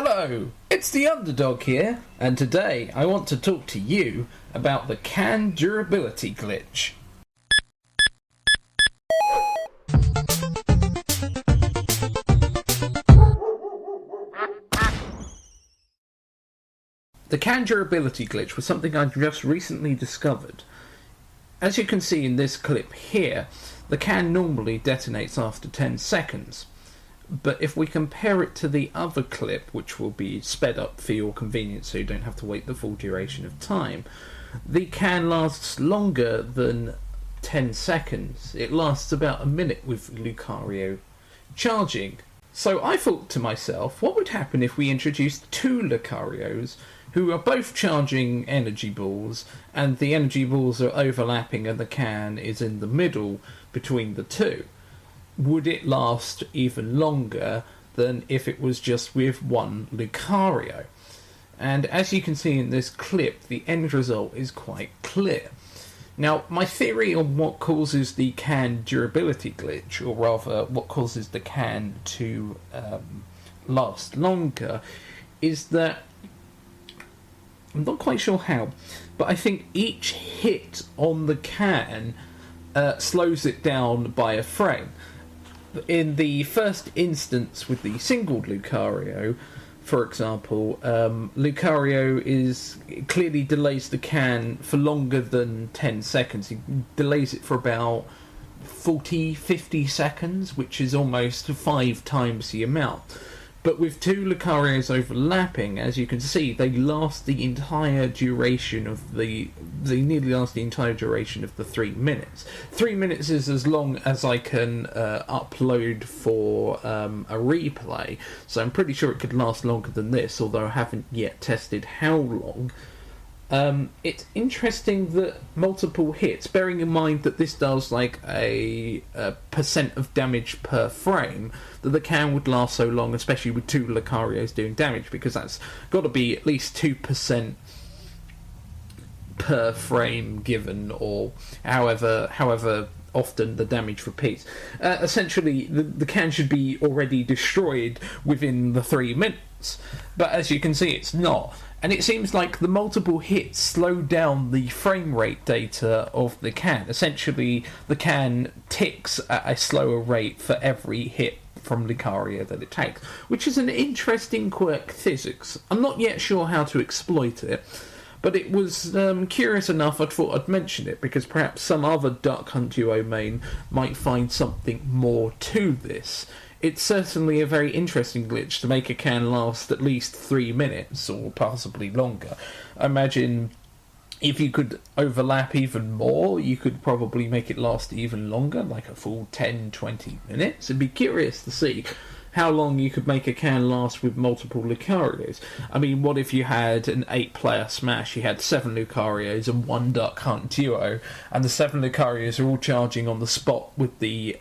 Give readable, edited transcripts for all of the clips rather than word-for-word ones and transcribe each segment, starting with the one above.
Hello, it's the Underdog here, and today I want to talk to you about the can durability glitch. The can durability glitch was something I just recently discovered. As you can see in this clip here, the can normally detonates after 10 seconds. But if we compare it to the other clip, which will be sped up for your convenience so you don't have to wait the full duration of time, the can lasts longer than 10 seconds. It lasts about a minute with Lucario charging. So I thought to myself, what would happen if we introduced two Lucarios who are both charging energy balls, and the energy balls are overlapping and the can is in the middle between the two? Would it last even longer than if it was just with one Lucario? And as you can see in this clip, the end result is quite clear. Now, my theory on what causes the can durability glitch, or rather what causes the can to last longer, is that I'm not quite sure how, but I think each hit on the can slows it down by a frame. In the first instance with the single Lucario, for example, Lucario clearly delays the can for longer than 10 seconds. He delays it for about 40-50 seconds, which is almost 5 times the amount. But with two Lucarios overlapping, as you can see, they last the entire duration of they nearly last the entire duration of the 3 minutes. 3 minutes is as long as I can upload for a replay, so I'm pretty sure it could last longer than this, although I haven't yet tested how long. It's interesting that multiple hits, bearing in mind that this does like a percent of damage per frame, that the can would last so long, especially with two Lucarios doing damage, because that's got to be at least 2% per frame given, or however often the damage repeats. Essentially, the can should be already destroyed within the 3 minutes, but as you can see, it's not. And it seems like the multiple hits slow down the frame rate data of the can. Essentially, the can ticks at a slower rate for every hit from Lucario that it takes, which is an interesting quirk physics. I'm not yet sure how to exploit it, but it was curious enough I thought I'd mention it, because perhaps some other Duck Hunt Duo main might find something more to this. It's certainly a very interesting glitch to make a can last at least 3 minutes, or possibly longer. I imagine if you could overlap even more, you could probably make it last even longer, like a full 10-20 minutes. I'd be curious to see how long you could make a can last with multiple Lucarios. I mean, what if you had an 8-player Smash, you had 7 Lucarios and 1 Duck Hunt Duo, and the 7 Lucarios are all charging on the spot with the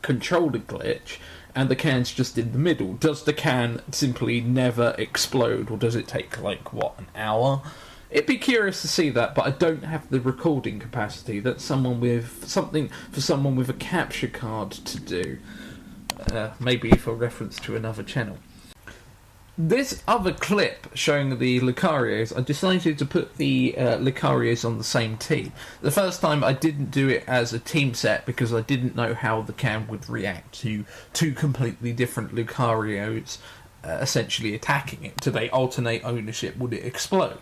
controller glitch, and the can's just in the middle. Does the can simply never explode, or does it take, like, what, an hour? It'd be curious to see that, but I don't have the recording capacity. That's someone with a capture card to do. Maybe for reference to another channel. This other clip showing the Lucarios, I decided to put the Lucarios on the same team. The first time I didn't do it as a team set because I didn't know how the can would react to two completely different Lucarios essentially attacking it. Do they alternate ownership? Would it explode?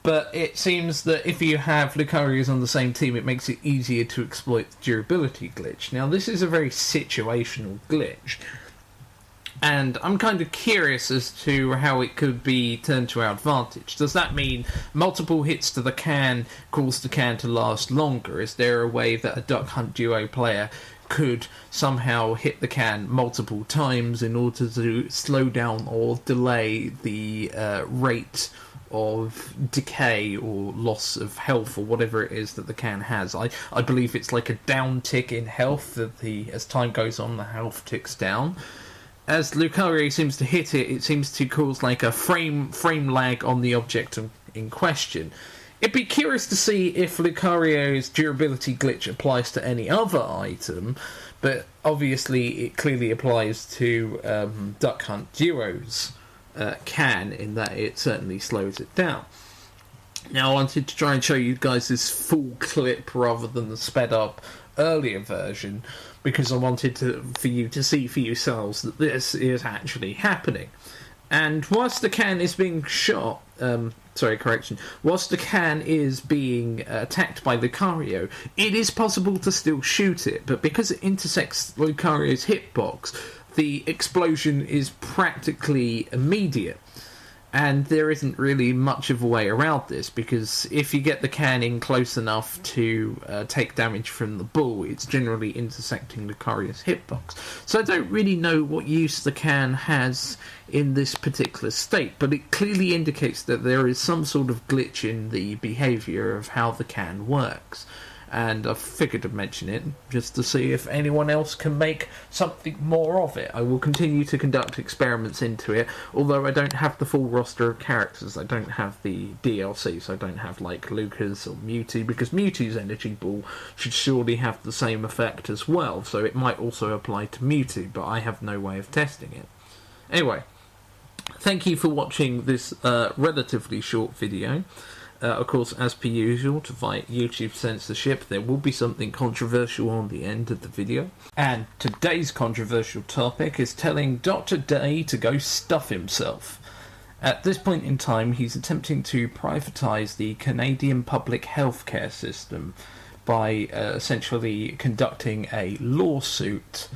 But it seems that if you have Lucarios on the same team, it makes it easier to exploit the durability glitch. Now, this is a very situational glitch, and I'm kind of curious as to how it could be turned to our advantage. Does that mean multiple hits to the can cause the can to last longer? Is there a way that a Duck Hunt Duo player could somehow hit the can multiple times in order to slow down or delay the rate of decay or loss of health, or whatever it is that the can has? I believe it's like a down tick in health, that as time goes on the health ticks down. As Lucario seems to hit it, it seems to cause like a frame lag on the object in question. It'd be curious to see if Lucario's durability glitch applies to any other item, But obviously it clearly applies to Duck Hunt Duo's can, in that it certainly slows it down. Now, I wanted to try and show you guys this full clip rather than the sped up earlier version, because I wanted for you to see for yourselves that this is actually happening. And whilst the can is being shot, whilst the can is being attacked by Lucario, it is possible to still shoot it, but because it intersects Lucario's hitbox, the explosion is practically immediate. And there isn't really much of a way around this, because if you get the can in close enough to take damage from the ball, it's generally intersecting Lucario's hitbox. So I don't really know what use the can has in this particular state, but it clearly indicates that there is some sort of glitch in the behaviour of how the can works. And I figured I'd mention it just to see if anyone else can make something more of it. I will continue to conduct experiments into it, although I don't have the full roster of characters. I don't have the DLC, so I don't have like Lucas or Mewtwo, because Mewtwo's energy ball should surely have the same effect as well, so it might also apply to Mewtwo, but I have no way of testing it. Anyway, thank you for watching this relatively short video. Of course, as per usual, to fight YouTube censorship, there will be something controversial on the end of the video. And today's controversial topic is telling Dr. Day to go stuff himself. At this point in time, he's attempting to privatise the Canadian public healthcare system by essentially conducting a lawsuit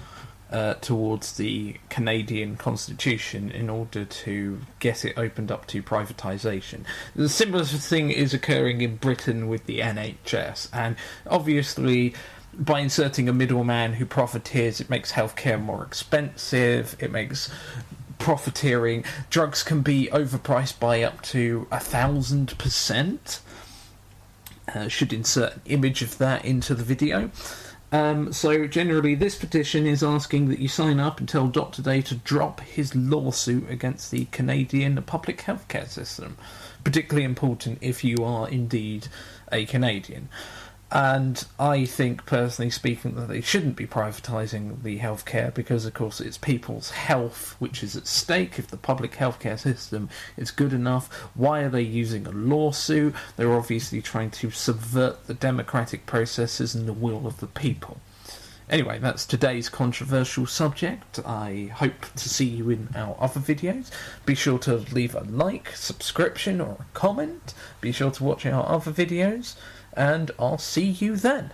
towards the Canadian Constitution in order to get it opened up to privatisation. The similar thing is occurring in Britain with the NHS, and obviously by inserting a middleman who profiteers, it makes healthcare more expensive, it makes profiteering. Drugs can be overpriced by up to 1,000%. Should insert an image of that into the video. So generally this petition is asking that you sign up and tell Dr. Day to drop his lawsuit against the Canadian public healthcare system. Particularly important if you are indeed a Canadian. And I think, personally speaking, that they shouldn't be privatising the healthcare, because of course it's people's health which is at stake. If the public healthcare system is good enough, why are they using a lawsuit? They're obviously trying to subvert the democratic processes and the will of the people. Anyway, that's today's controversial subject. I hope to see you in our other videos. Be sure to leave a like, subscription or a comment. Be sure to watch our other videos, and I'll see you then.